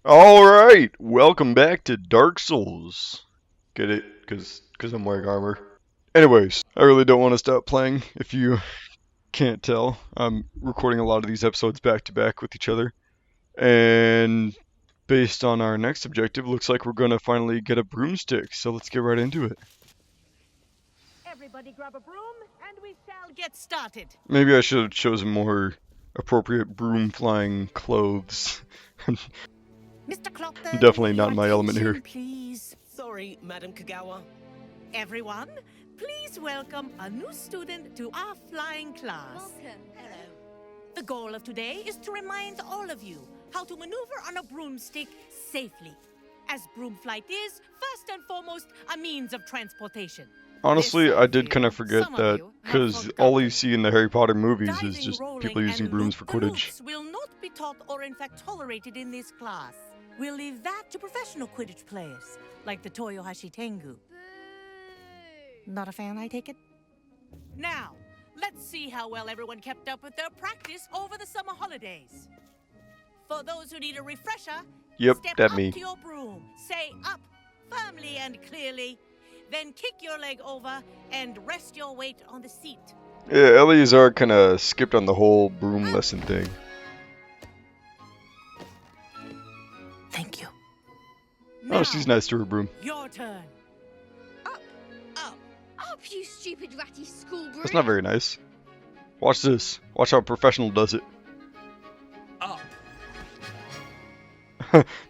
Alright, welcome back to Dark Souls. Get it? Cause I'm wearing armor. Anyways, I really don't want to stop playing, if you can't tell. I'm recording a lot of these episodes back to back with each other. And based on our next objective, looks like we're gonna finally get a broomstick, so let's get right into it. Everybody grab a broom, and we shall get started. Maybe I should have chosen more appropriate broom flying clothes. Mr. Clockton, Definitely not your my element attention, here. please. Sorry, Madam Kagawa. Everyone, please welcome a new student to our flying class. Welcome. Hello. The goal of today is to remind all of you how to maneuver on a broomstick safely, as broom flight is, first and foremost, a means of transportation. Honestly, This I did you, kind of forget some of that, you have because all you forgotten. see in the Harry Potter movies is Diving, just rolling, people using and brooms for Quidditch. loop-the-loops will not be taught or in fact tolerated in this class. We'll leave that to professional Quidditch players, like the Toyohashi Tengu. Boo! Not a fan, I take it? Now, let's see how well everyone kept up with their practice over the summer holidays. For those who need a refresher, Yep, step that up me. to your broom, say up firmly and clearly, then kick your leg over and rest your weight on the seat. Yeah, Eleazar kind of skipped on the whole broom lesson thing. Thank you. Oh, she's nice to her broom. Your turn. Up, Up. up, you stupid ratty school broom. That's not very nice. Watch this. Watch how a professional does it. Up.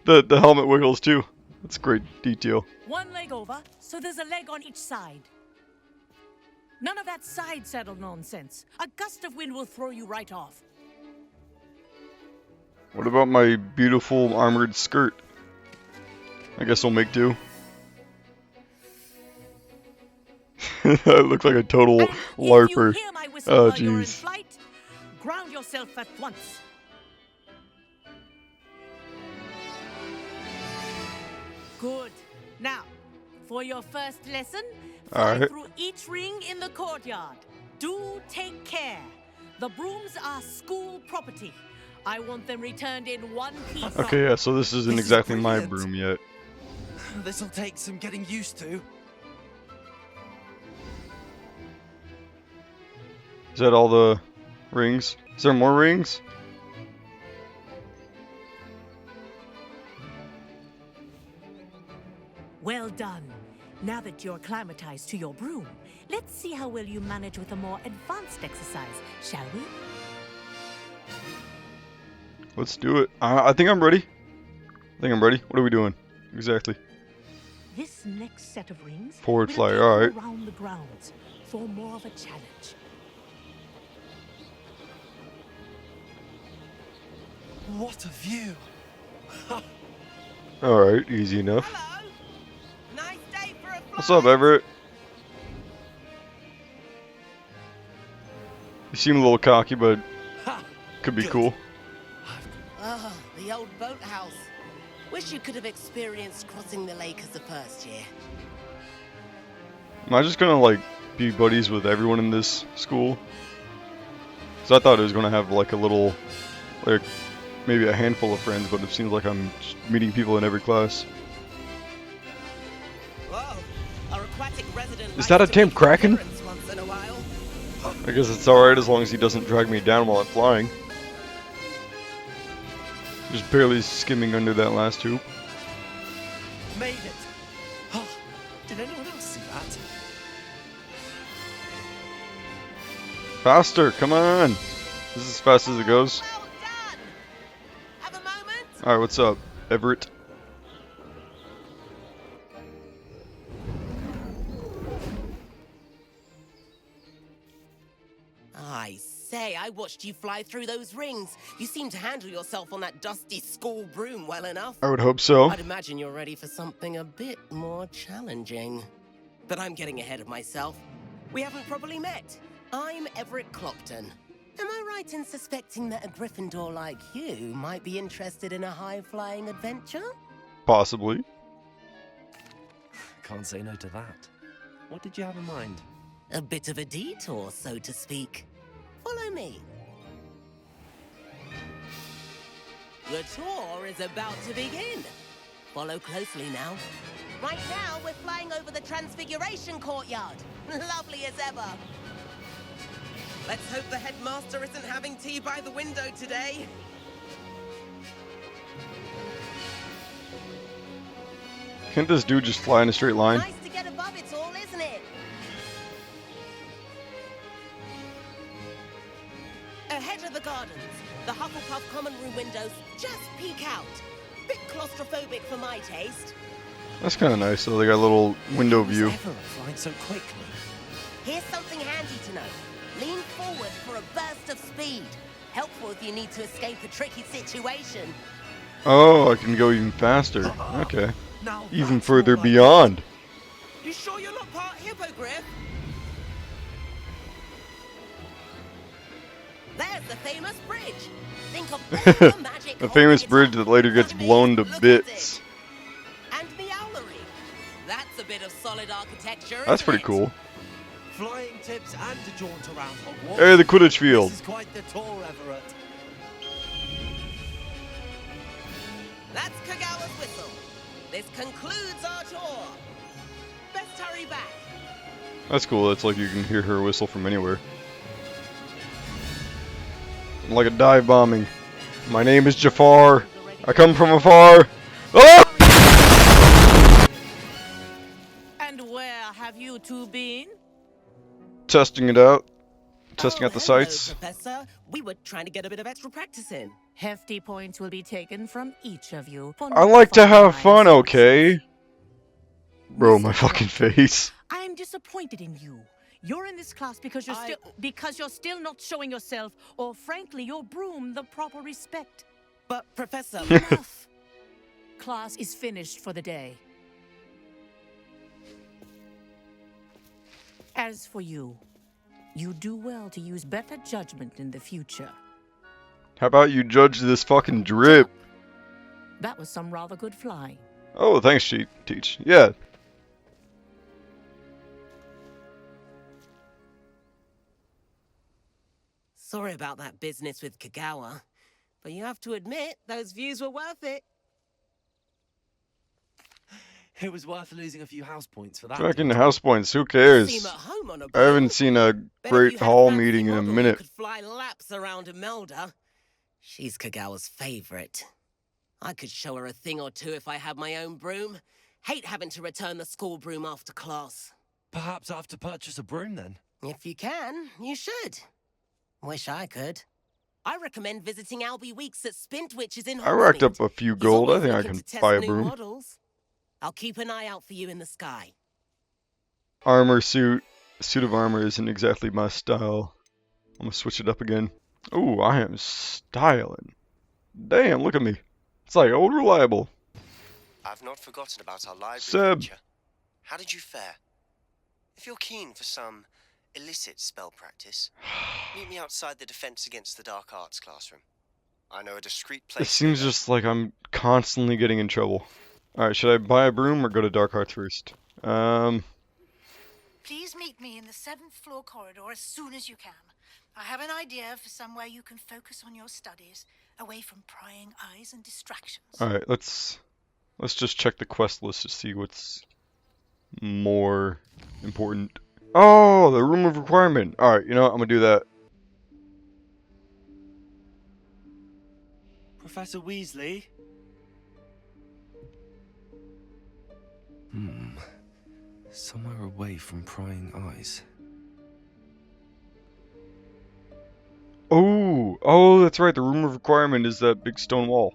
The helmet wiggles too. That's great detail. One leg over, so there's a leg on each side. None of that side saddle nonsense. A gust of wind will throw you right off. What about my beautiful armored skirt? I guess we'll make do. I look like a total And LARPer. if you hear my whistle Oh, while you're in jeez. flight, ground yourself at once. Good. Now, for your first lesson, fly Alright. through each ring in the courtyard. Do take care. The brooms are school property. I want them returned in one piece. Okay, yeah, so this isn't This is exactly my brilliant. broom yet. This'll take some getting used to. Is that all the rings? Is there more rings? Well done. Now that you're acclimatized to your broom, let's see how well you manage with a more advanced exercise, shall we? Let's do it. I think I'm ready. What are we doing? Exactly. This next set of rings Forward will fly, take you alright. around the grounds for more of a challenge. What a view. Alright, easy enough. Hello. Nice day for a flight. What's up, Everett? You seem a little cocky, but Ha. could be Good. cool. Ah, the old boathouse. Wish you could have experienced crossing the lake as a first year. Am I just gonna, like, be buddies with everyone in this school? Because I thought it was gonna have, like, a little, like, maybe a handful of friends, but it seems like I'm just meeting people in every class. Whoa, our aquatic resident Is likes that a to Tim make an Kraken? appearance once in a while. I guess it's alright as long as he doesn't drag me down while I'm flying. Just barely skimming under that last hoop. Made it. Oh, did anyone else see that? Faster, come on! This is as fast as it goes. Well done. Have a moment? Alright, what's up, Everett? I say, I watched you fly through those rings. You seem to handle yourself on that dusty school broom well enough. I would hope so. I'd imagine you're ready for something a bit more challenging. But I'm getting ahead of myself. We haven't properly met. I'm Everett Clockton. Am I right in suspecting that a Gryffindor like you might be interested in a high-flying adventure? Possibly. Can't say no to that. What did you have in mind? A bit of a detour, so to speak. Follow me. The tour is about to begin. Follow closely now. Right now, we're flying over the Transfiguration Courtyard. Lovely as ever. Let's hope the headmaster isn't having tea by the window today. Can't this dude just fly in a straight line? Nice to get above it all, isn't it? Ahead of the gardens, the Hufflepuff common room windows just peek out. Bit claustrophobic for my taste. That's kind of nice. So they got a little window view. Ever flying so quickly? Here's something handy to know. Lean forward for a burst of speed. Helpful if you need to escape a tricky situation. Oh, I can go even faster. Okay. Now Even that's further more like beyond. You sure you're not part hippogriff? There's the famous bridge. Think of all the magic. The holding famous it bridge up. that later gets Academy, blown to look at bits. it. And the owlery. That's a bit of solid architecture. That's isn't pretty it? cool. Flying tips and a jaunt around Hogwarts. Hey, the Quidditch field. This is quite the tour, Everett. That's Kagawa's whistle. This concludes our tour. Best hurry back. That's cool. It's like you can hear her whistle from anywhere. Like a dive bombing. My name is Jafar. I come from afar. Oh! And where have you two been? Testing it out. Testing Oh, out the hello, sights. Professor. We were trying to get a bit of extra practice in. Hefty points will be taken from each of you. For I like to have fun, non-fun okay? Bro, Mr. my fucking face. I'm disappointed in you. You're in this class because you're still not showing yourself, or frankly, your broom the proper respect. But, Professor... Enough. Class is finished for the day. As for you, you do well to use better judgment in the future. How about you judge this fucking drip? That was some rather good flying. Oh, thanks, Teach. Yeah. Sorry about that business with Kagawa, but you have to admit, those views were worth it. It was worth losing a few house points for that. Fucking detail. house points, who Seem cares? at home on a I haven't boat. seen a Bet if great you had a hall fancy meeting in a model, you minute. could fly laps around Imelda. She's Kagawa's favorite. I could show her a thing or two if I had my own broom. Hate having to return the school broom after class. Perhaps I have to purchase a broom then. If you can, you should. Wish I could. I recommend visiting Albie Weeks at Spintwitches in I racked Hogsmeade. up a few He's gold. I always think I looking can to test buy a new broom. models. I'll keep an eye out for you in the sky. Armor suit. Suit of armor isn't exactly my style. I'm gonna switch it up again. Ooh, I am styling. Damn, look at me. It's like old reliable. I've not forgotten about our library Seb. feature. How did you fare? If you're keen for some illicit spell practice, meet me outside the Defense Against the Dark Arts classroom. I know a discreet place. It seems near just like I'm constantly getting in trouble. Alright, should I buy a broom or go to Dark Arts first? Please meet me in the 7th floor corridor as soon as you can. I have an idea for somewhere you can focus on your studies, away from prying eyes and distractions. Alright, let's just check the quest list to see what's more important. Oh, the room of requirement. Alright, you know what? I'm gonna do that. Professor Weasley? Somewhere away from prying eyes. Oh, that's right. The room of requirement is that big stone wall.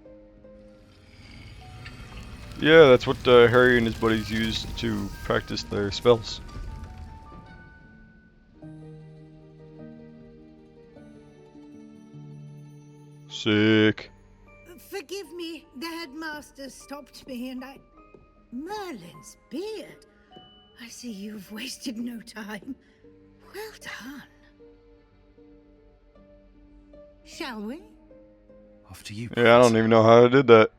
Yeah, that's what Harry and his buddies used to practice their spells. Sick. Forgive me, the headmaster stopped me and I... Merlin's beard. I see you've wasted no time. Well done. Shall we? After you. Yeah, I don't even know how I did that.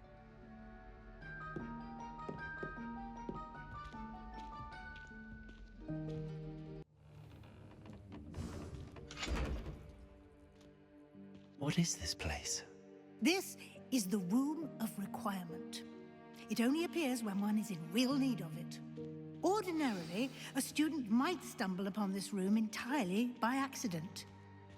What is this place? This is the Room of Requirement. It only appears when one is in real need of it. Ordinarily, a student might stumble upon this room entirely by accident,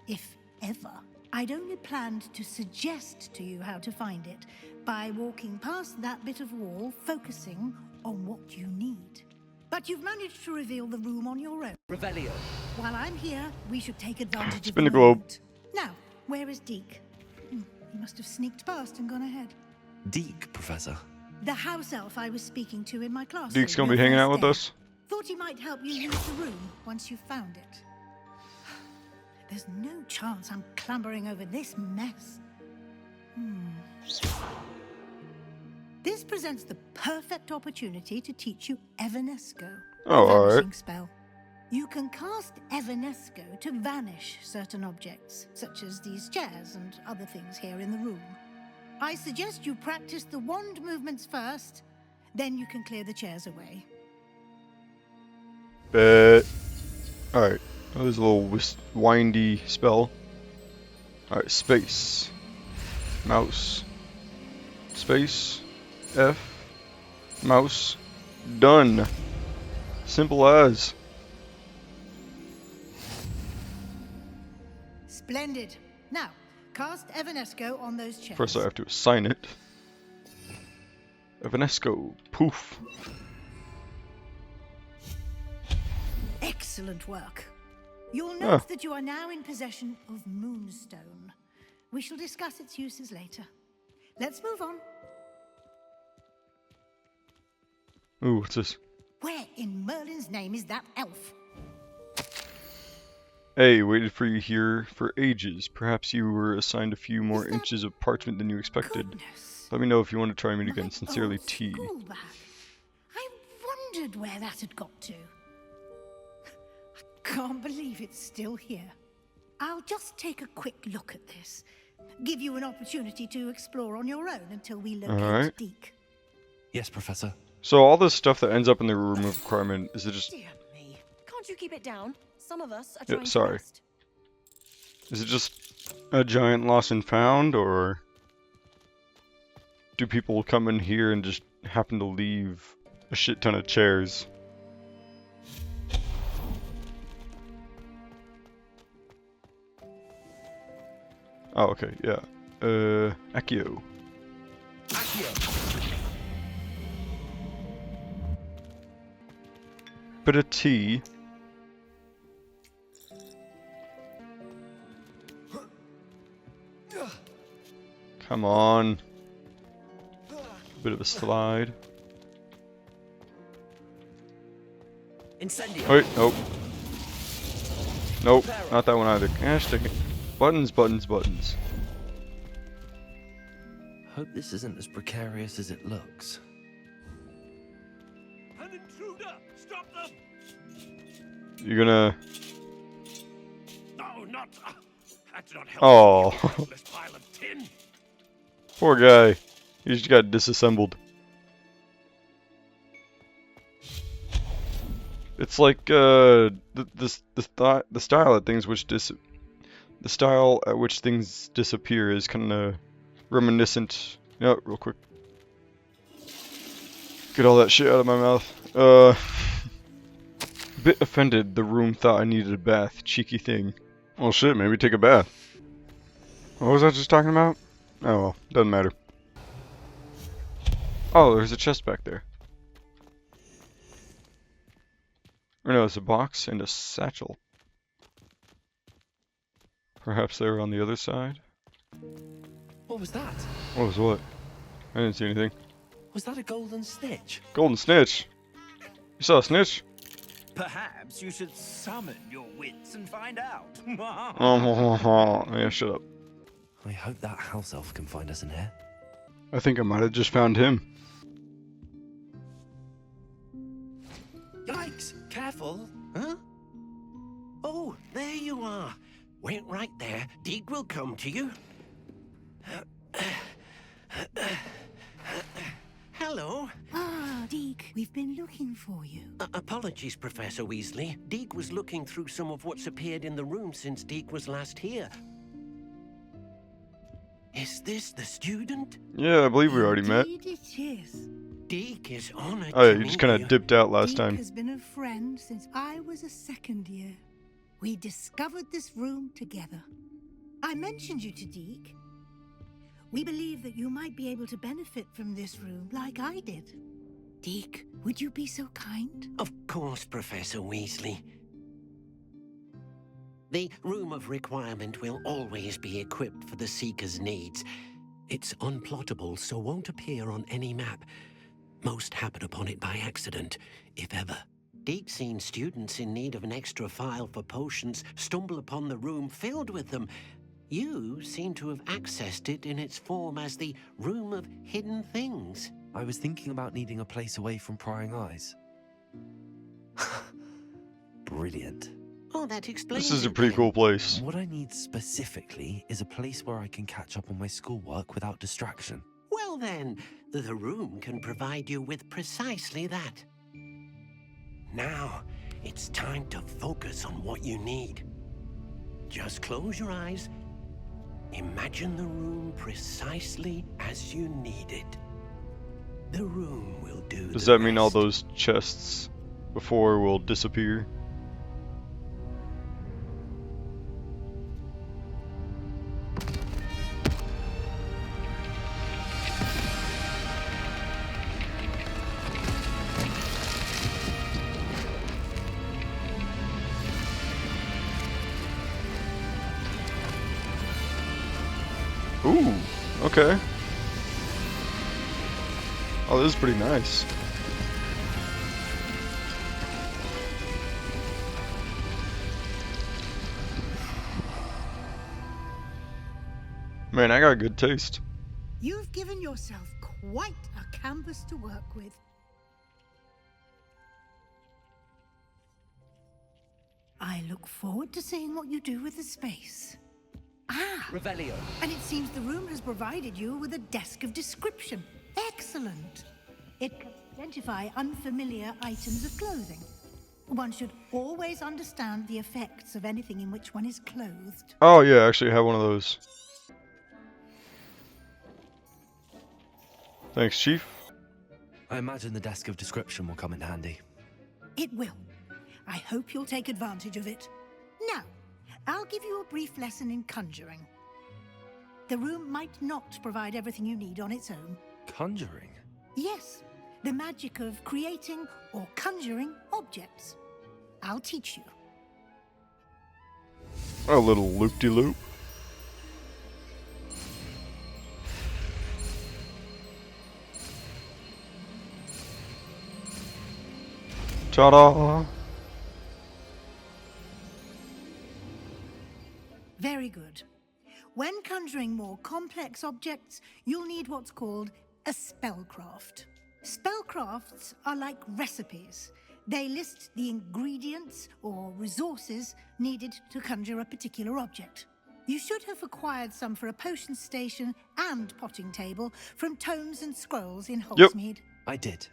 if ever. I'd only planned to suggest to you how to find it by walking past that bit of wall, focusing on what you need. But you've managed to reveal the room on your own. Revelio. While I'm here, we should take advantage of Spin the the globe. moment. Now, where is Deke? He must have sneaked past and gone ahead. Deke, Professor. The house elf I was speaking to in my class. Deke's gonna be hanging out with us. Thought he might help you use the room once you found it. There's no chance I'm clambering over this mess. This presents the perfect opportunity to teach you Evanesco, Oh, the all right. vanishing spell. You can cast Evanesco to vanish certain objects, such as these chairs and other things here in the room. I suggest you practice the wand movements first, then you can clear the chairs away. Bet. Alright. Oh, there's a little windy spell. Alright, space. Mouse. Space. F. Mouse. Done. Simple as. Splendid. Now, cast Evanesco on those chairs. First I have to assign it. Evanesco. Poof. Excellent work. You'll note that you are now in possession of Moonstone. We shall discuss its uses later. Let's move on. Ooh, what's this? Where in Merlin's name is that elf? Hey, waited for you here for ages. Perhaps you were assigned a few more Is that- inches of parchment than you expected. Goodness. Let me know if you want to try me again. My Sincerely, old T. school bag. I wondered where that had got to. I can't believe it's still here. I'll just take a quick look at this. Give you an opportunity to explore on your own until we locate Alright. Deke. Yes, Professor. So all this stuff that ends up in the room of requirement, is it just Dear me. Can't you keep it down? Some of us are Yeah, trying sorry. to rest. is it just a giant lost and found, or do people come in here and just happen to leave a shit ton of chairs? Oh, okay, yeah. Accio. Bit of tea. Come on. Bit of a slide. Incendio. Wait, nope. Nope, not that one either. Gosh dang it. Buttons, buttons, buttons. Hope this isn't as precarious as it looks. An intruder! Stop them! You gonna... No, not. That did not help. Oh, This pile of tin. poor guy. He just got disassembled. It's like the style at things which the style at which things disappear is kind of reminiscent. Yeah, real quick. Get all that shit out of my mouth. Bit offended. The room thought I needed a bath. Cheeky thing. Well, shit. Maybe take a bath. What was I just talking about? Oh well, doesn't matter. Oh, there's a chest back there. Or no, it's a box and a satchel. Perhaps they were on the other side? What was that? What was what? I didn't see anything. Was that a golden snitch? Golden snitch? You saw a snitch? Perhaps you should summon your wits and find out. Yeah, shut up. I hope that house elf can find us in here. I think I might have just found him. Yikes! Careful! Huh? Oh, there you are. Wait right there. Deke will come to you. Hello. Ah, Deke, we've been looking for you. Apologies, Professor Weasley. Deke was looking through some of what's appeared in the room since Deke was last here. Is this the student? Yeah, I believe we already met. Indeed it is. Deek is honored Oh yeah, to you just meet kind of you. dipped out last Deek time. has been a friend since I was a second year. We discovered this room together. I mentioned you to Deek. We believe that you might be able to benefit from this room like I did. Deek, would you be so kind? Of course, Professor Weasley. The Room of Requirement will always be equipped for the Seeker's needs. It's unplottable, so won't appear on any map. Most happen upon it by accident, if ever. Deek's seen students in need of an extra file for potions stumble upon the room filled with them. You seem to have accessed it in its form as the Room of Hidden Things. I was thinking about needing a place away from prying eyes. Brilliant. Oh, that explains This is a it pretty then. cool place. What I need specifically is a place where I can catch up on my schoolwork without distraction. Well then, the room can provide you with precisely that. Now, it's time to focus on what you need. Just close your eyes. Imagine the room precisely as you need it. The room will do Does the that mean all rest. those chests before will disappear? Ooh, okay. Oh, this is pretty nice. Man, I got good taste. You've given yourself quite a canvas to work with. I look forward to seeing what you do with the space. Ah! Revelio. And it seems the room has provided you with a desk of description. Excellent. It can identify unfamiliar items of clothing. One should always understand the effects of anything in which one is clothed. Oh yeah, I actually have one of those. Thanks, Chief. I imagine the desk of description will come in handy. It will. I hope you'll take advantage of it. Now, I'll give you a brief lesson in conjuring. The room might not provide everything you need on its own. Conjuring? Yes, the magic of creating or conjuring objects. I'll teach you. A little loop-de-loop. Ta-da! Very good. When conjuring more complex objects, you'll need what's called a spellcraft. Spellcrafts are like recipes. They list the ingredients or resources needed to conjure a particular object. You should have acquired some for a potion station and potting table from tomes and scrolls in Hogsmeade. I did.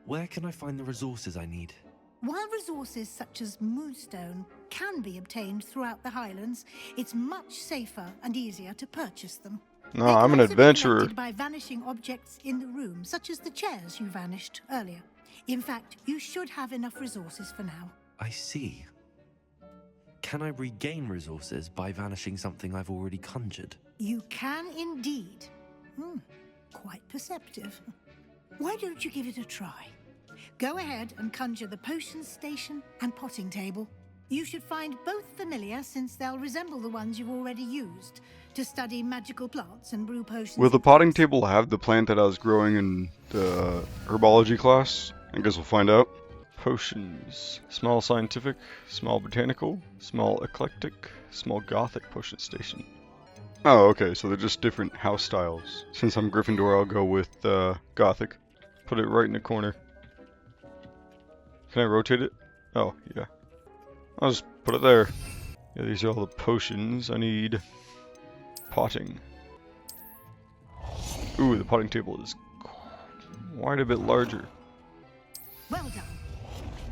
Where can I find the resources I need? While resources such as moonstone can be obtained throughout the Highlands, it's much safer and easier to purchase them. No, They can I'm an also be adventurer. collected by vanishing objects in the room, such as the chairs you vanished earlier. In fact, you should have enough resources for now. I see. Can I regain resources by vanishing something I've already conjured? You can indeed. Quite perceptive. Why don't you give it a try? Go ahead and conjure the potion station and potting table. You should find both familiar, since they'll resemble the ones you've already used to study magical plants and brew potions. Will the potting table have the plant that I was growing in the herbology class? I guess we'll find out. Potions. Small scientific, small botanical, small eclectic, small gothic potion station. Oh, okay, so they're just different house styles. Since I'm Gryffindor, I'll go with gothic. Put it right in the corner. Can I rotate it? Oh, yeah. I'll just put it there. Yeah, these are all the potions. I need potting. Ooh, the potting table is quite a bit larger. Well done.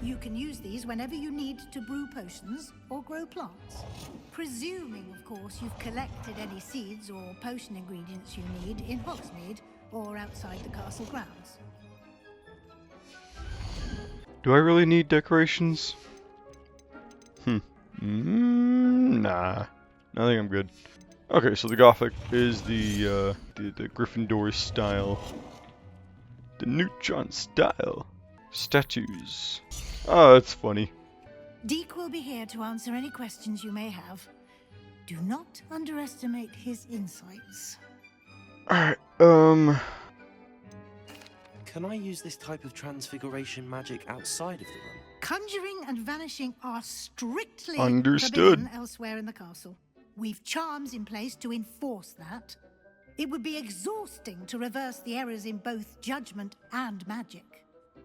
You can use these whenever you need to brew potions or grow plants. Presuming, of course, you've collected any seeds or potion ingredients you need in Hogsmeade or outside the castle grounds. Do I really need decorations? Nah. I think I'm good. Okay, so the Gothic is the Gryffindor style. The Neutron style. Statues. Oh, that's funny. Deke will be here to answer any questions you may have. Do not underestimate his insights. Alright, Can I use this type of transfiguration magic outside of the room? Conjuring and vanishing are strictly Understood. forbidden elsewhere in the castle. We've charms in place to enforce that. It would be exhausting to reverse the errors in both judgment and magic.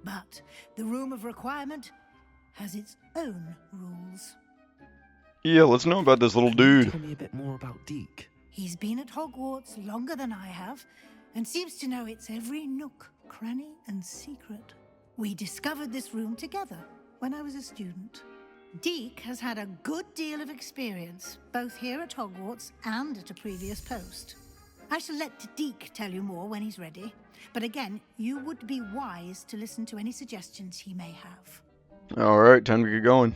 But the Room of Requirement has its own rules. Yeah, let's know about this little Can you dude. tell me a bit more about Deke? He's been at Hogwarts longer than I have, and seems to know its every nook, cranny, and secret. We discovered this room together when I was a student. Deke has had a good deal of experience, both here at Hogwarts and at a previous post. I shall let Deke tell you more when he's ready, but again, you would be wise to listen to any suggestions he may have. Alright, time to get going.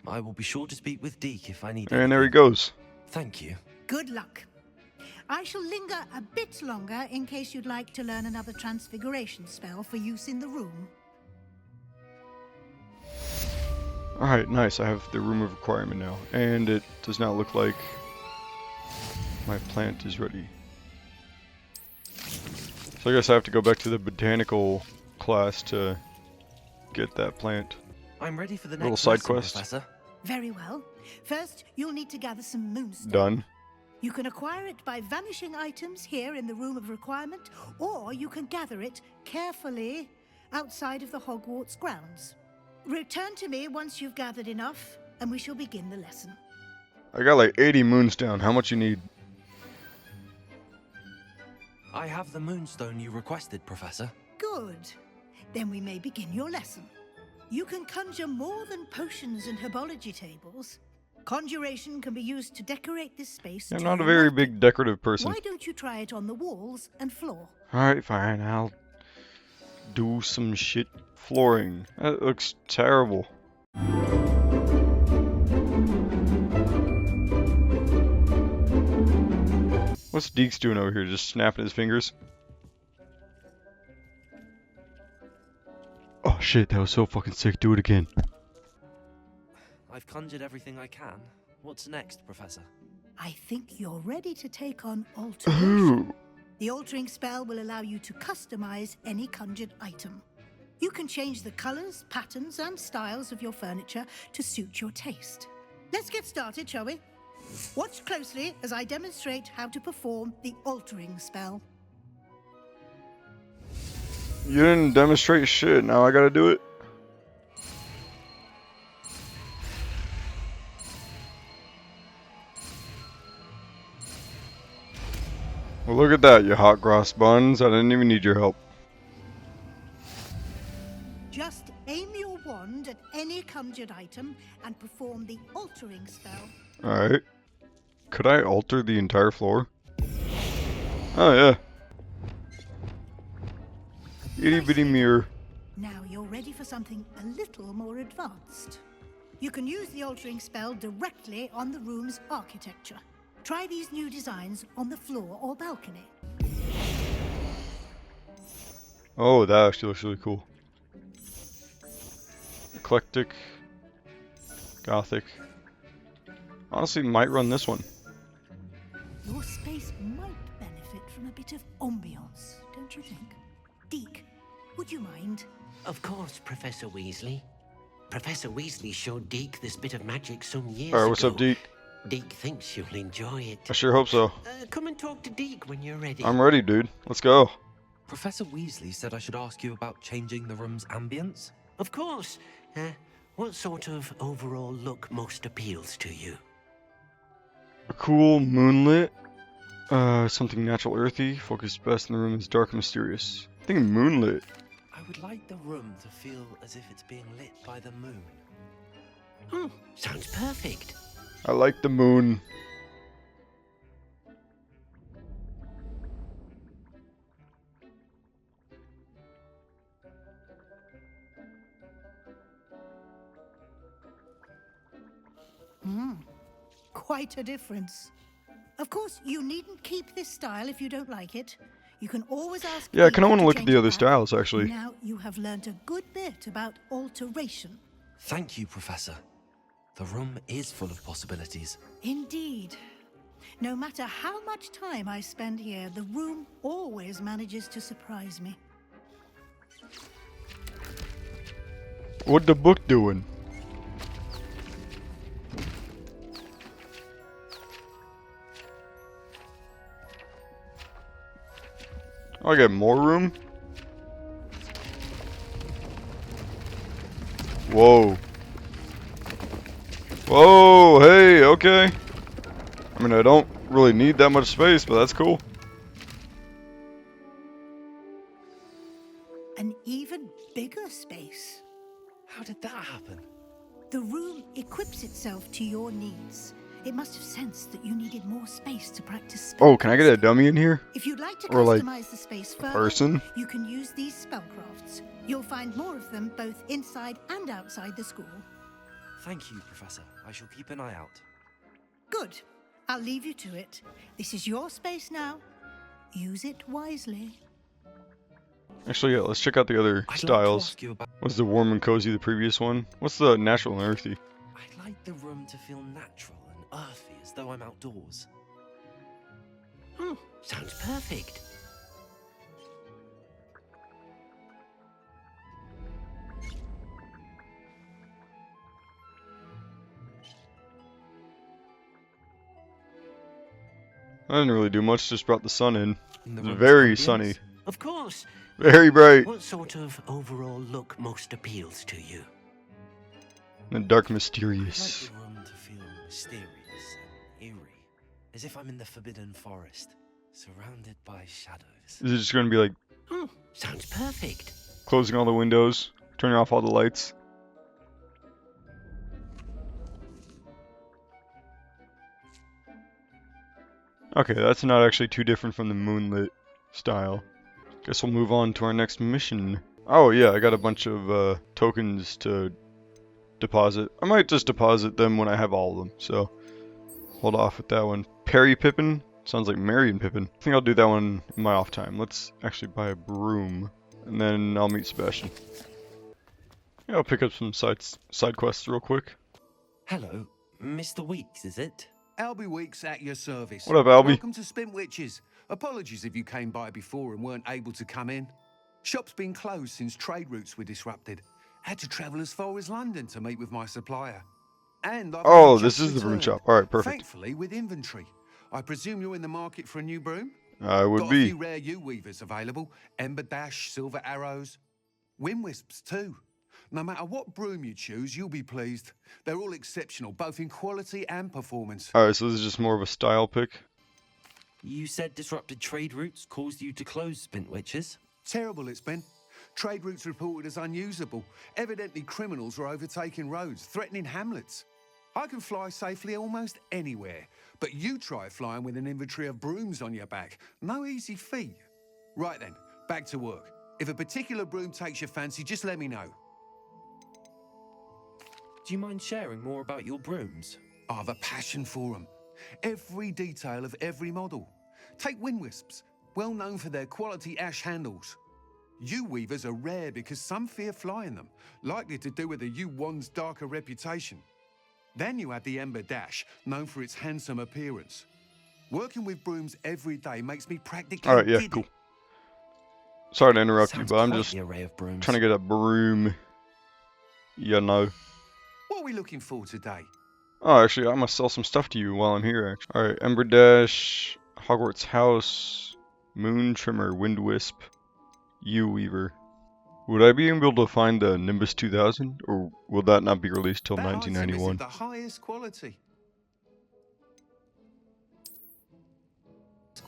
I will be sure to speak with Deke if I need And there he anything. goes. Thank you. Good luck. I shall linger a bit longer in case you'd like to learn another transfiguration spell for use in the room. Alright, nice. I have the Room of Requirement now. And it does not look like my plant is ready. So I guess I have to go back to the botanical class to get that plant. I'm ready for the next Little side lesson, quest. Professor. Very well. First, you'll need to gather some moonstone. Done. You can acquire it by vanishing items here in the Room of Requirement, or you can gather it carefully outside of the Hogwarts grounds. Return to me once you've gathered enough, and we shall begin the lesson. I got like 80 moonstone. How much you need? I have the moonstone you requested, Professor. Good. Then we may begin your lesson. You can conjure more than potions and herbology tables. Conjuration can be used to decorate this space. I'm to not a your very liking. big decorative person. Why don't you try it on the walls and floor? Alright, fine. I'll do some shit flooring. That looks terrible. What's Deke's doing over here? Just snapping his fingers? Oh shit, that was so fucking sick. Do it again. I've conjured everything I can. What's next, Professor? I think you're ready to take on alteration. Ooh. The altering spell will allow you to customize any conjured item. You can change the colors, patterns, and styles of your furniture to suit your taste. Let's get started, shall we? Watch closely as I demonstrate how to perform the altering spell. You didn't demonstrate shit. Now I gotta do it. Well, look at that, you hot cross buns. I didn't even need your help. Just aim your wand at any conjured item and perform the altering spell. Alright. Could I alter the entire floor? Oh, yeah. Itty bitty mirror. Now you're ready for something a little more advanced. You can use the altering spell directly on the room's architecture. Try these new designs on the floor or balcony. Oh, that actually looks really cool. Eclectic. Gothic. Honestly, might run this one. Your space might benefit from a bit of ambiance, don't you think? Deke, would you mind? Of course, Professor Weasley. Professor Weasley showed Deke this bit of magic some years Alright, what's ago. up, Deke? Deke thinks you'll enjoy it. I sure hope so. Come and talk to Deke when you're ready. I'm ready, dude. Let's go. Professor Weasley said I should ask you about changing the room's ambience. Of course. What sort of overall look most appeals to you? A cool moonlit. Something natural earthy. Focus best in the room is dark and mysterious. I think moonlit. I would like the room to feel as if it's being lit by the moon. Sounds perfect. I like the moon. Quite a difference. Of course, you needn't keep this style if you don't like it. You can always ask. Yeah, I kind of want to look at change the it other back. styles, actually. Now you have learned a good bit about alteration. Thank you, Professor. The room is full of possibilities. Indeed. No matter how much time I spend here, the room always manages to surprise me. What the book doing? Oh, I got more room? Whoa. Whoa, hey, okay. I mean, I don't really need that much space, but that's cool. An even bigger space. How did that happen? The room equips itself to your needs. It must have sensed that you needed more space to practice spellcraft. Oh, can I get a dummy in here? If you'd like to Or, like, customize the space further, person? you can use these spellcrafts. You'll find more of them both inside and outside the school. Thank you, Professor. I shall keep an eye out. Good. I'll leave you to it. This is your space now. Use it wisely. Actually, yeah, let's check out the other I'd like to styles. ask you about... Was the warm and cozy the previous one? What's the natural and earthy? I'd like the room to feel natural and earthy, as though I'm outdoors. Sounds perfect. I didn't really do much, just brought the sun in. In the It's room's very ambience? sunny. Of course. Very bright. What sort of overall look most appeals to you? And dark I'd mysterious. like the room to feel mysterious and eerie, as if I'm in the Forbidden Forest, surrounded by shadows. Is it just gonna be like Sounds perfect. closing all the windows, turning off all the lights? Okay, that's not actually too different from the moonlit style. Guess we'll move on to our next mission. Oh yeah, I got a bunch of tokens to deposit. I might just deposit them when I have all of them, so hold off with that one. Perry Pippin? Sounds like Marion Pippin. I think I'll do that one in my off time. Let's actually buy a broom, and then I'll meet Sebastian. Yeah, I'll pick up some side quests real quick. Hello, Mr. Weeks, is it? Albie Weeks at your service. What up, Albie? Welcome to Spintwitches. Apologies if you came by before and weren't able to come in. Shop's been closed since trade routes were disrupted. Had to travel as far as London to meet with my supplier. And I've Oh, only this just is the broom returned, shop. Alright, perfect. Thankfully with inventory. I presume you're in the market for a new broom? I would Got a be. few rare U-weavers available. Ember Dash, Silver Arrows. Wind Wisps too. No matter what broom you choose, you'll be pleased. They're all exceptional, both in quality and performance. Alright, so this is just more of a style pick. You said disrupted trade routes caused you to close Spintwitches? Terrible it's been. Trade routes reported as unusable. Evidently criminals were overtaking roads, threatening hamlets. I can fly safely almost anywhere, but you try flying with an inventory of brooms on your back. No easy feat. Right then, back to work. If a particular broom takes your fancy, just let me know. Do you mind sharing more about your brooms? I've a passion for them. Every detail of every model. Take Wind Wisps, well known for their quality ash handles. U-weavers are rare because some fear flying them, likely to do with the U-wand's darker reputation. Then you add the Ember Dash, known for its handsome appearance. Working with brooms every day makes me practically Alright, yeah, giddy. cool. Sorry to interrupt you, Sounds but I'm quite just the array of brooms. trying to get a broom. You know. What are we looking for today? Oh, actually, I must sell some stuff to you while I'm here, actually. Alright, Ember Dash, Hogwarts House, Moon Trimmer, Wind Wisp, U-Weaver. Would I be able to find the Nimbus 2000, or will that not be released till That item is of 1991? the highest quality.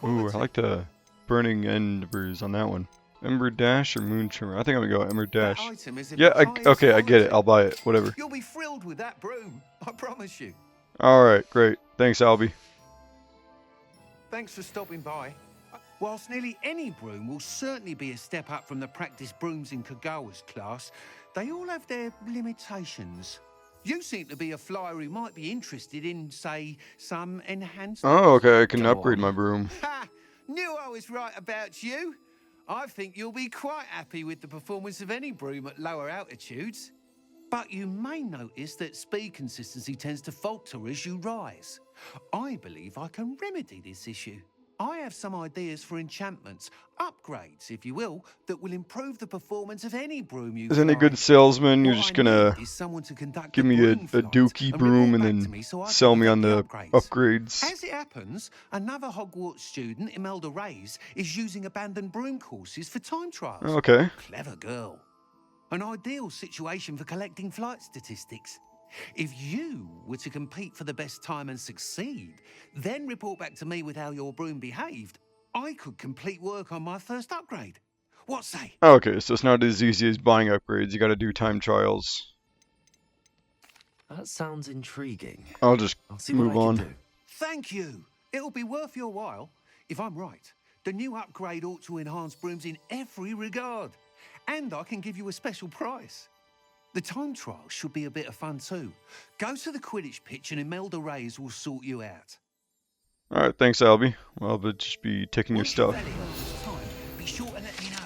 Ooh, I like the burning embers on that one. Ember Dash or Moon Trimmer? I think I'm gonna go Ember That Dash. item is of Yeah, the highest okay, I get it. quality. I'll buy it. Whatever. You'll be thrilled with that broom, I promise you. Alright, great. Thanks, Albie. Thanks for stopping by. Whilst nearly any broom will certainly be a step up from the practice brooms in Kagawa's class, they all have their limitations. You seem to be a flyer who might be interested in, say, some enhancements. Oh, okay, I can Go upgrade on. my broom. Ha! Knew I was right about you. I think you'll be quite happy with the performance of any broom at lower altitudes. But you may notice that speed consistency tends to falter as you rise. I believe I can remedy this issue. I have some ideas for enchantments, upgrades, if you will, that will improve the performance of any broom you As any fly. good salesman, you're What just I gonna need is someone to conduct give me a broom flight dookie and broom report and back to then me so I can sell me on the perfect upgrades. As it happens, another Hogwarts student, Imelda Reyes, is using abandoned broom courses for time trials. Okay. Clever girl. An ideal situation for collecting flight statistics. If you were to compete for the best time and succeed, then report back to me with how your broom behaved, I could complete work on my first upgrade. What say? Okay, so it's not as easy as buying upgrades. You gotta do time trials. That sounds intriguing. I'll just I'll see move what I on. can do. Thank you. It'll be worth your while. If I'm right, the new upgrade ought to enhance brooms in every regard. And I can give you a special price. The time trial should be a bit of fun too. Go to the Quidditch pitch and Imelda Reyes will sort you out. Alright, thanks, Albie. Well, but just be taking your Once you're stuff. ready this time, be sure to let me know.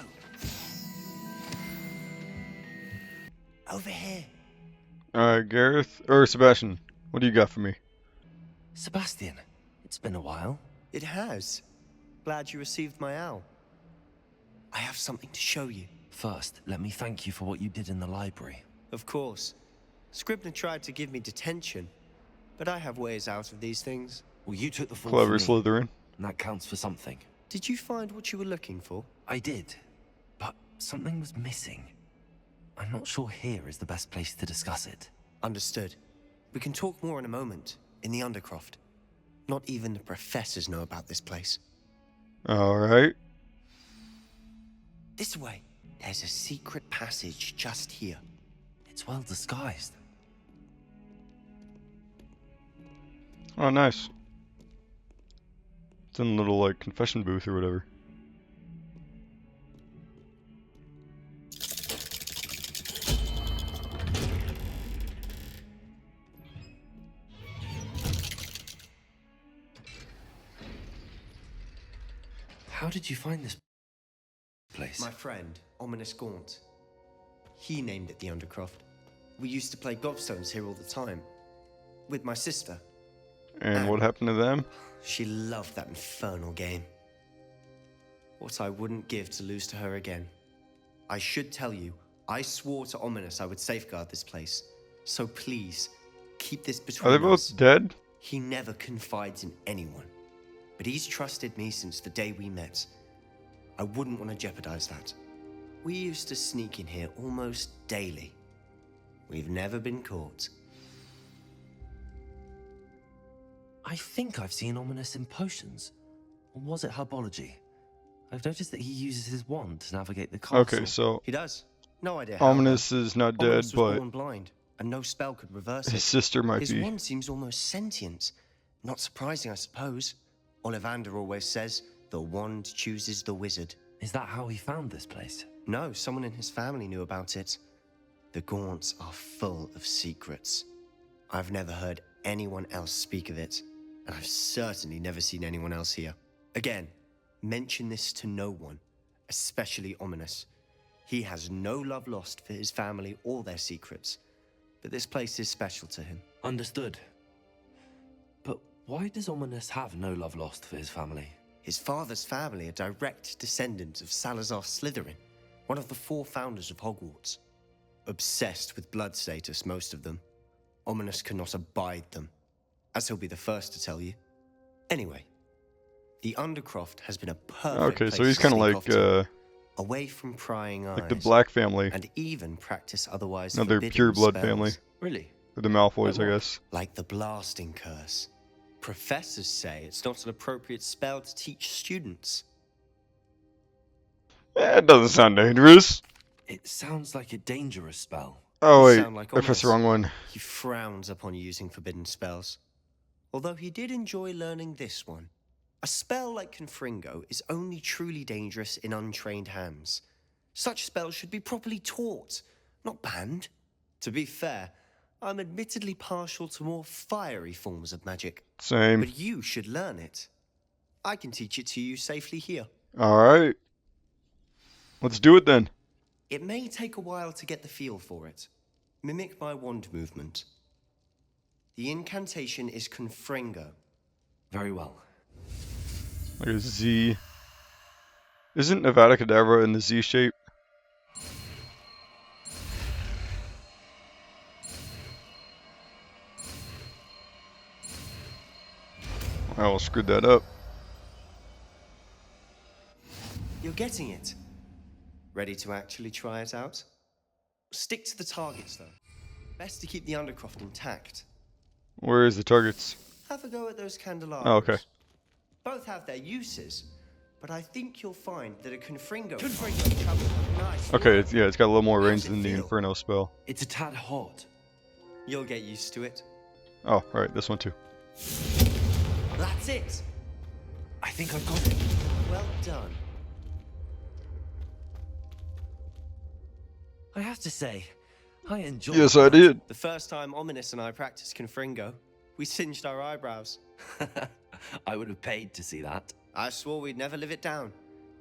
Over here. Alright, Gareth, or Sebastian, what do you got for me? Sebastian, it's been a while. It has. Glad you received my owl. I have something to show you. First, let me thank you for what you did in the library. Of course. Scribner tried to give me detention, but I have ways out of these things. Well, you took the fall Clever for me, Slytherin. and that counts for something. Did you find what you were looking for? I did, but something was missing. I'm not sure here is the best place to discuss it. Understood. We can talk more in a moment, in the Undercroft. Not even the professors know about this place. Alright. This way. There's a secret passage just here. It's well disguised. Oh, nice. It's in a little, like, confession booth or whatever. How did you find this place? My friend, Ominous Gaunt. He named it the Undercroft. We used to play gobstones here all the time. With my sister. And what happened to them? She loved that infernal game. What I wouldn't give to lose to her again. I should tell you, I swore to Ominous I would safeguard this place. So please, keep this between Are they us. both dead? He never confides in anyone. But he's trusted me since the day we met. I wouldn't want to jeopardize that. We used to sneak in here almost daily. We've never been caught. I think I've seen Ominous in potions. Or was it herbology? I've noticed that he uses his wand to navigate the castle. Okay, so He does. No idea how. Ominous is not dead, Ominous was but born blind, and no spell could reverse his it. sister might His be. wand seems almost sentient. Not surprising, I suppose. Ollivander always says, the wand chooses the wizard. Is that how he found this place? No, someone in his family knew about it. The Gaunts are full of secrets. I've never heard anyone else speak of it, and I've certainly never seen anyone else here. Again, mention this to no one, especially Ominous. He has no love lost for his family or their secrets, but this place is special to him. Understood. But why does Ominous have no love lost for his family? His father's family are direct descendants of Salazar Slytherin, one of the 4 founders of Hogwarts. Obsessed with blood status, most of them. Ominous cannot abide them, as he'll be the first to tell you. Anyway, the Undercroft has been a perfect Okay, so place he's to kind of sneak like off to, away from prying eyes, like the Black family, and even practice otherwise another forbidden pure blood spells. family. Really? Or the Malfoys, Like I what? guess. Like the blasting curse. Professors say it's not an appropriate spell to teach students. It doesn't sound dangerous. It sounds like a dangerous spell. Oh You wait, sound like I pressed the Ominous. wrong one. He frowns upon using forbidden spells. Although he did enjoy learning this one. A spell like Confringo is only truly dangerous in untrained hands. Such spells should be properly taught, not banned. To be fair, I'm admittedly partial to more fiery forms of magic. Same. But you should learn it. I can teach it to you safely here. Alright. Let's do it then. It may take a while to get the feel for it. Mimic my wand movement. The incantation is Confringo. Very well. Like a Z. Isn't Nevada Kedavra in the Z shape? I almost screwed that up. You're getting it. Ready to actually try it out? Stick to the targets, though. Best to keep the undercroft intact. Where is the targets? Have a go at those candelabras. Oh, okay. Both have their uses, but I think you'll find that a Confringo travels nice. Okay, it's got a little more How's range it than the feel? Inferno spell. It's a tad hot. You'll get used to it. Oh, right, this one too. That's it. I think I've got it. Well done. I have to say, I enjoy Yes, I did. The first time Ominous and I practiced Confringo, we singed our eyebrows. I would have paid to see that. I swore we'd never live it down.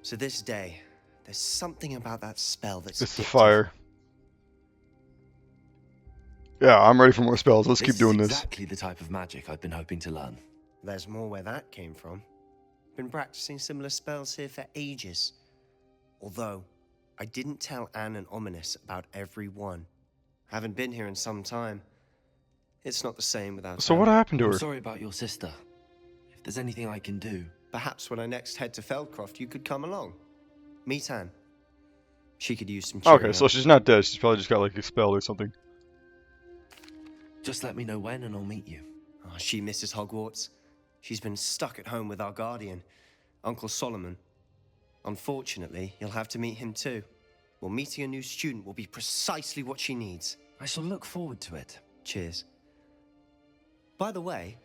To this day, there's something about that spell that's It's the addictive. fire. Yeah, I'm ready for more spells. Let's keep doing This is this. exactly the type of magic I've been hoping to learn. There's more where that came from. Been practicing similar spells here for ages. Although, I didn't tell Anne and Ominous about every one. Haven't been here in some time. It's not the same without So Anne. what happened to I'm her? sorry about your sister. If there's anything I can do... Perhaps when I next head to Feldcroft, you could come along. Meet Anne. She could use some Okay, cheering so up. she's not dead. She's probably just got like expelled or something. Just let me know when and I'll meet you. Oh, she misses Hogwarts. She's been stuck at home with our guardian, Uncle Solomon. Unfortunately, you'll have to meet him too. Well, meeting a new student will be precisely what she needs. I shall look forward to it. Cheers. By the way,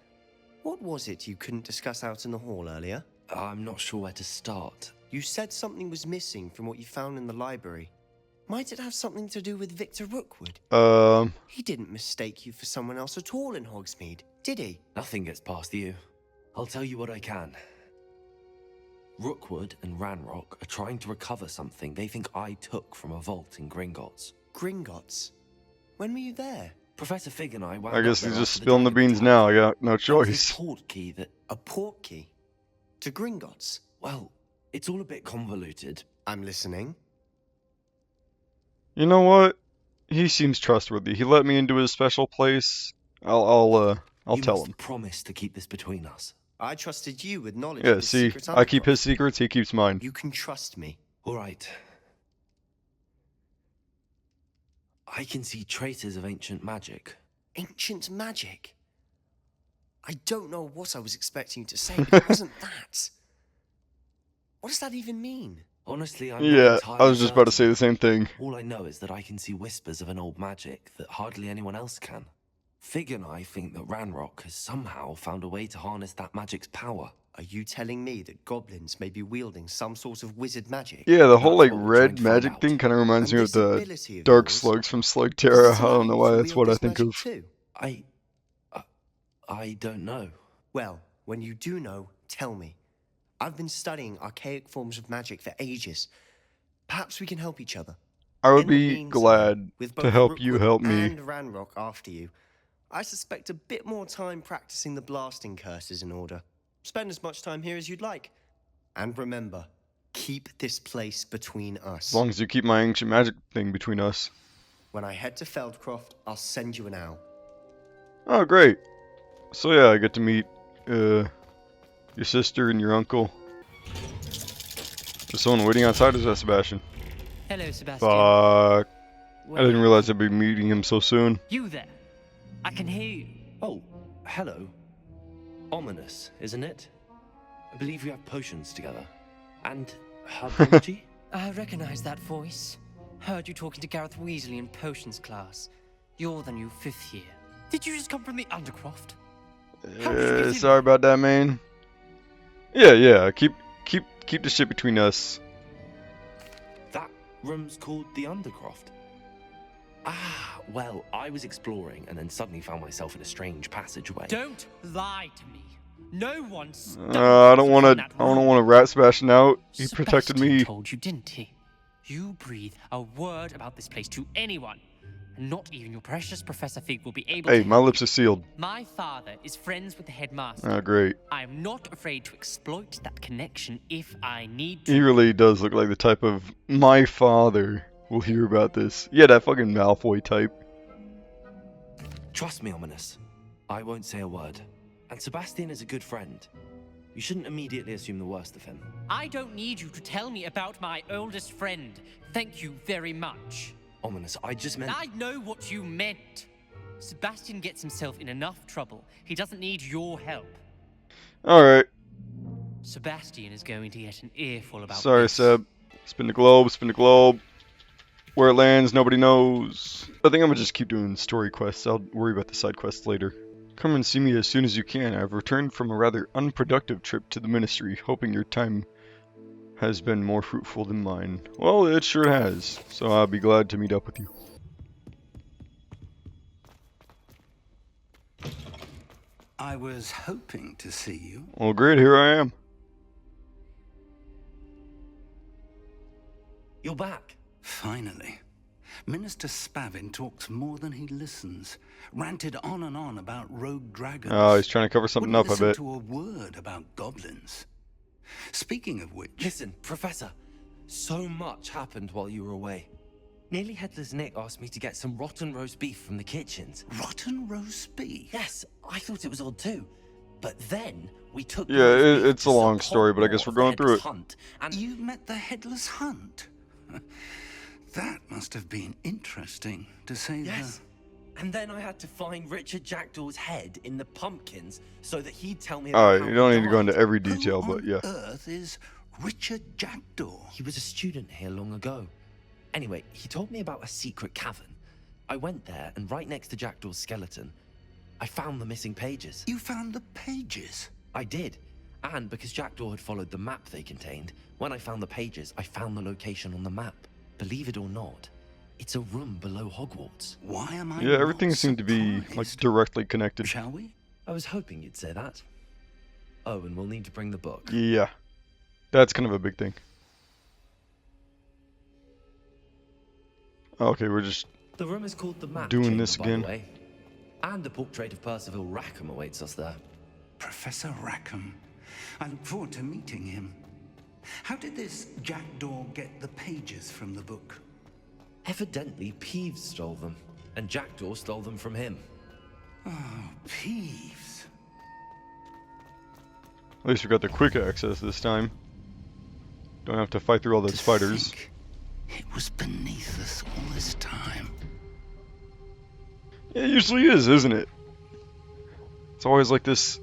what was it you couldn't discuss out in the hall earlier? I'm not sure where to start. You said something was missing from what you found in the library. Might it have something to do with Victor Rookwood? He didn't mistake you for someone else at all in Hogsmeade, did he? Nothing gets past you. I'll tell you what I can. Rookwood and Ranrock are trying to recover something they think I took from a vault in Gringotts. Gringotts? When were you there? Professor Fig and I wound I guess up he's there just after spilling the dragon beans attack. now. I got no There was this choice. portkey that... A portkey? To Gringotts? Well, it's all a bit convoluted. I'm listening. You know what? He seems trustworthy. He let me into his special place. I'll You tell must him. promise to keep this between us. I trusted you with knowledge Yeah, of the see, secret I keep undercroft. his secrets, he keeps mine. You can trust me. All right. I can see traces of ancient magic. Ancient magic? I don't know what I was expecting you to say, but it wasn't that. What does that even mean? Honestly, I'm Yeah, not I entirely was just about to say certain. the same thing. All I know is that I can see whispers of an old magic that hardly anyone else can. Fig and I think that Ranrock has somehow found a way to harness that magic's power. Are you telling me that goblins may be wielding some sort of wizard magic? Yeah, the whole That's like what we're trying red to find magic out. thing kind of reminds And me of this the ability of dark yours, slugs from does Slugterra. it I allow don't know you why to that's wield what I this think magic of. too? I don't know. Well, when you do know, tell me. I've been studying archaic forms of magic for ages. Perhaps we can help each other. I would In the be meantime, glad with to both help you Rookwood help me. and Ranrock after you, I suspect a bit more time practicing the blasting curse is in order. Spend as much time here as you'd like. And remember, keep this place between us. As long as you keep my ancient magic thing between us. When I head to Feldcroft, I'll send you an owl. Oh, great. So yeah, I get to meet your sister and your uncle. There's someone waiting outside. Is that Sebastian? Hello, Sebastian. Fuck. I Well, didn't realize I'd be meeting him so soon. You there? I can hear you. Oh, hello. Ominous, isn't it? I believe we have potions together. And herbology? I recognize that voice. Heard you talking to Gareth Weasley in potions class. You're the new 5th year. Did you just come from the Undercroft? How did you get in Sorry about that, man. Yeah. Keep the shit between us. That room's called the Undercroft. Ah, well, I was exploring and then suddenly found myself in a strange passageway. Don't lie to me. No one I don't want to rat Sebastian out. He protected Sebastian me. told you, didn't he? You breathe a word about this place to anyone, and not even your precious Professor Fig will be able to. Hey, my lips are sealed. My father is friends with the headmaster. Ah, great. I am not afraid to exploit that connection if I need to. He really does look like the type of my father will hear about this. Yeah, that fucking Malfoy type. Trust me, Ominous. I won't say a word. And Sebastian is a good friend. You shouldn't immediately assume the worst of him. I don't need you to tell me about my oldest friend. Thank you very much. Ominous, I just meant... I know what you meant. Sebastian gets himself in enough trouble. He doesn't need your help. Alright. Sebastian is going to get an earful about Sorry, this. Seb. Spin the globe. Where it lands, nobody knows. I think I'm gonna just keep doing story quests. I'll worry about the side quests later. Come and see me as soon as you can. I've returned from a rather unproductive trip to the Ministry, hoping your time has been more fruitful than mine. Well, it sure has, so I'll be glad to meet up with you. I was hoping to see you. Well, great, here I am. You're back. Finally. Minister Spavin talks more than he listens. Ranted on and on about rogue dragons. Oh, he's trying to cover something up, I Wouldn't bet. listen to a word about goblins. Speaking of which... Listen, Professor. So much happened while you were away. Nearly Headless Nick asked me to get some rotten roast beef from the kitchens. Rotten roast beef? Yes, I thought it was odd too. But then we took the Yeah, roast beef it's a to long some story, but I guess Hogwarts we're going through it. Hunt, and You met the Headless Hunt? That must have been interesting, to say yes. And then I had to find Richard Jackdaw's head in the pumpkins so that he'd tell me about Alright, how you he don't need to go died. into every detail, but yeah. Who on earth is Richard Jackdaw? He was a student here long ago. Anyway, he told me about a secret cavern. I went there, and right next to Jackdaw's skeleton, I found the missing pages. You found the pages? I did. And because Jackdaw had followed the map they contained, when I found the pages, I found the location on the map. Believe it or not, it's a room below Hogwarts. Why am I Yeah, everything seemed to be like directly connected. Shall we? I was hoping you'd say that. Oh, and we'll need to bring the book. Yeah. That's kind of a big thing. Okay, we're just The room is called the Map doing Chamber, this by again. the way. And a portrait of Percival Rackham awaits us there. Professor Rackham. I look forward to meeting him. How did this Jackdaw get the pages from the book? Evidently, Peeves stole them, and Jackdaw stole them from him. Oh, Peeves. At least we got the quick access this time. Don't have to fight through all the spiders. It was beneath us all this time. Yeah, it usually is, isn't it? It's always like this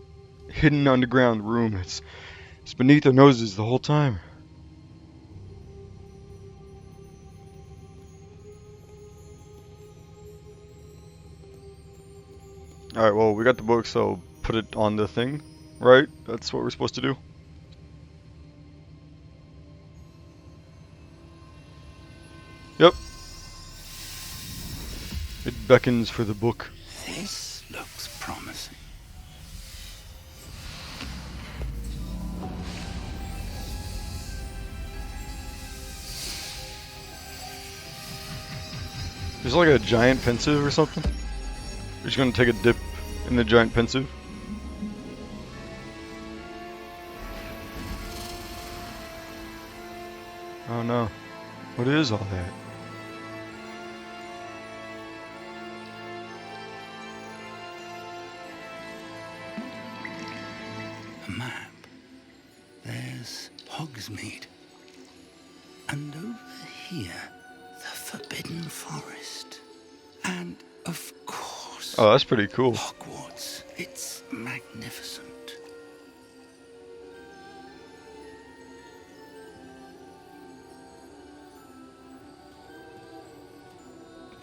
hidden underground room. It's beneath our noses the whole time. Alright, well, we got the book, so put it on the thing, right? That's what we're supposed to do. Yep. It beckons for the book. This looks promising. There's like a giant pensive or something. We're just gonna take a dip in the giant pensive. Oh no. What is all that? A map. There's Hogsmeade. And over here, the Forbidden Forest. And, of course, Oh, that's pretty cool. Hogwarts. It's magnificent.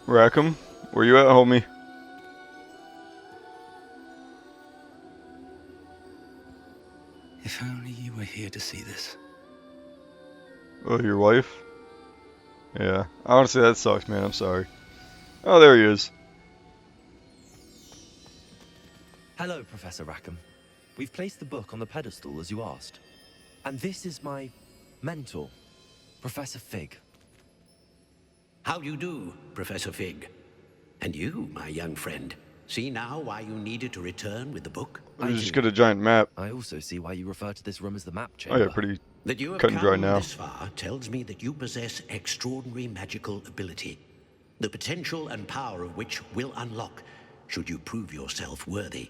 Rackham, where you at, homie? If only you were here to see this. Oh, your wife? Yeah. Honestly, that sucks, man. I'm sorry. Oh, there he is. Hello, Professor Rackham. We've placed the book on the pedestal as you asked. And this is my mentor, Professor Fig. How you do, Professor Fig? And you, my young friend, see now why you needed to return with the book? We just get a giant map. I also see why you refer to this room as the map Oh chamber. yeah, pretty That you have cut and dry come now. this far tells me that you possess extraordinary magical ability, the potential and power of which will unlock should you prove yourself worthy.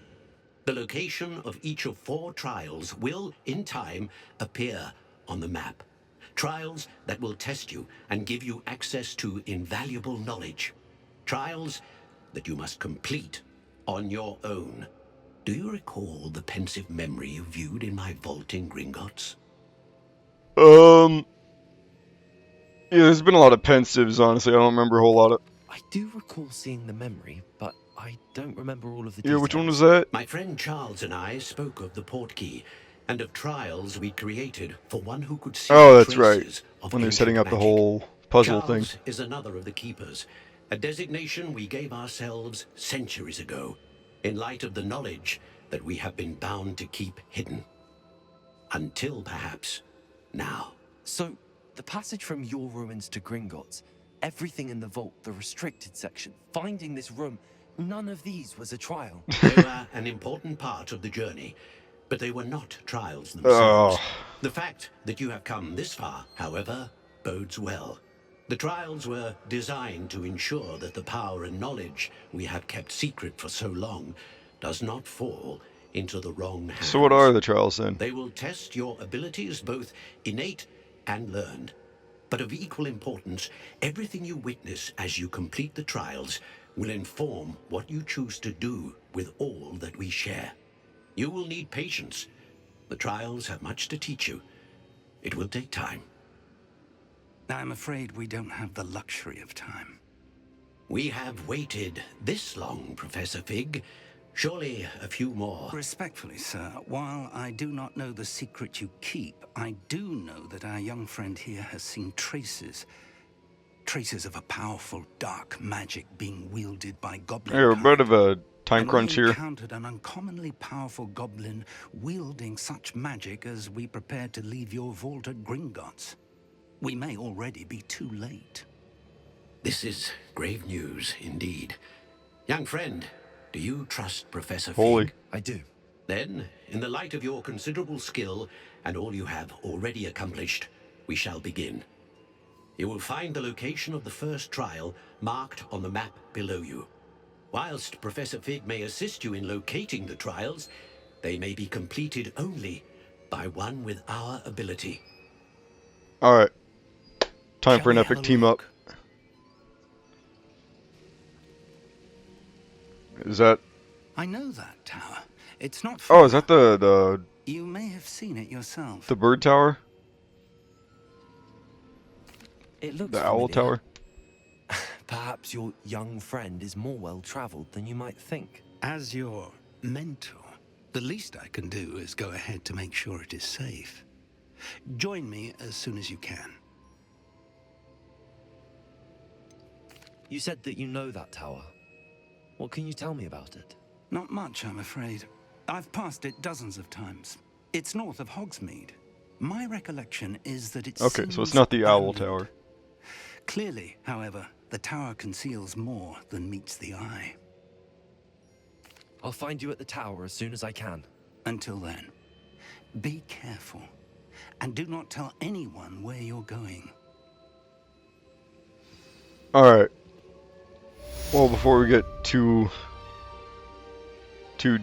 The location of each of 4 trials will, in time, appear on the map. Trials that will test you and give you access to invaluable knowledge. Trials that you must complete on your own. Do you recall the pensive memory you viewed in my vault in Gringotts? Yeah, there's been a lot of pensives, honestly. I don't remember a whole lot of... I do recall seeing the memory, but I don't remember all of the Yeah, details. which one was that? My friend Charles and I spoke of the portkey and of trials we created for one who could see Oh, that's right. traces of When they're ancient setting up the magic. whole puzzle Charles thing. is another of the keepers, a designation we gave ourselves centuries ago, in light of the knowledge that we have been bound to keep hidden. Until perhaps now. So, the passage from your ruins to Gringotts, everything in the vault, the restricted section, finding this room, none of these was a trial. They were an important part of the journey, but they were not trials themselves. The fact that you have come this far, however, bodes well. The trials were designed to ensure that the power and knowledge we have kept secret for so long does not fall into the wrong hands. So what are the trials then? They will test your abilities, both innate and learned. But of equal importance, everything you witness as you complete the trials will inform what you choose to do with all that we share. You will need patience. The trials have much to teach you. It will take time. I'm afraid we don't have the luxury of time. We have waited this long, Professor Fig. Surely a few more. Respectfully, sir, while I do not know the secret you keep, I do know that our young friend here has seen traces of a powerful dark magic being wielded by goblin. Yeah, a bit of a time crunch here. We encountered an uncommonly powerful goblin wielding such magic as we prepared to leave your vault at Gringotts. We may already be too late. This is grave news indeed. Young friend, do you trust Professor Holy. Fig? I do. Then, in the light of your considerable skill and all you have already accomplished, we shall begin. You will find the location of the first trial marked on the map below you. Whilst Professor Fig may assist you in locating the trials, they may be completed only by one with our ability. Alright. Time Shall for an we epic have a team up. look? Is that... I know that tower. It's not Oh, is that the You may have seen it yourself. bird tower? It looks The owl familiar. tower? Perhaps your young friend is more well-traveled than you might think. As your mentor, the least I can do is go ahead to make sure it is safe. Join me as soon as you can. You said that you know that tower. What can you tell me about it? Not much, I'm afraid. I've passed it dozens of times. It's north of Hogsmeade. My recollection is that it's Okay, so it's not the owl tower. Clearly, however, the tower conceals more than meets the eye. I'll find you at the tower as soon as I can. Until then, be careful, and do not tell anyone where you're going. Alright. Well, before we get too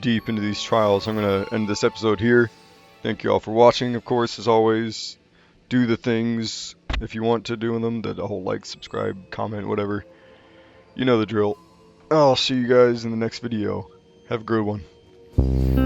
deep into these trials, I'm going to end this episode here. Thank you all for watching, of course, as always. Do the things if you want to do them, the whole like, subscribe, comment, whatever. You know the drill. I'll see you guys in the next video. Have a good one.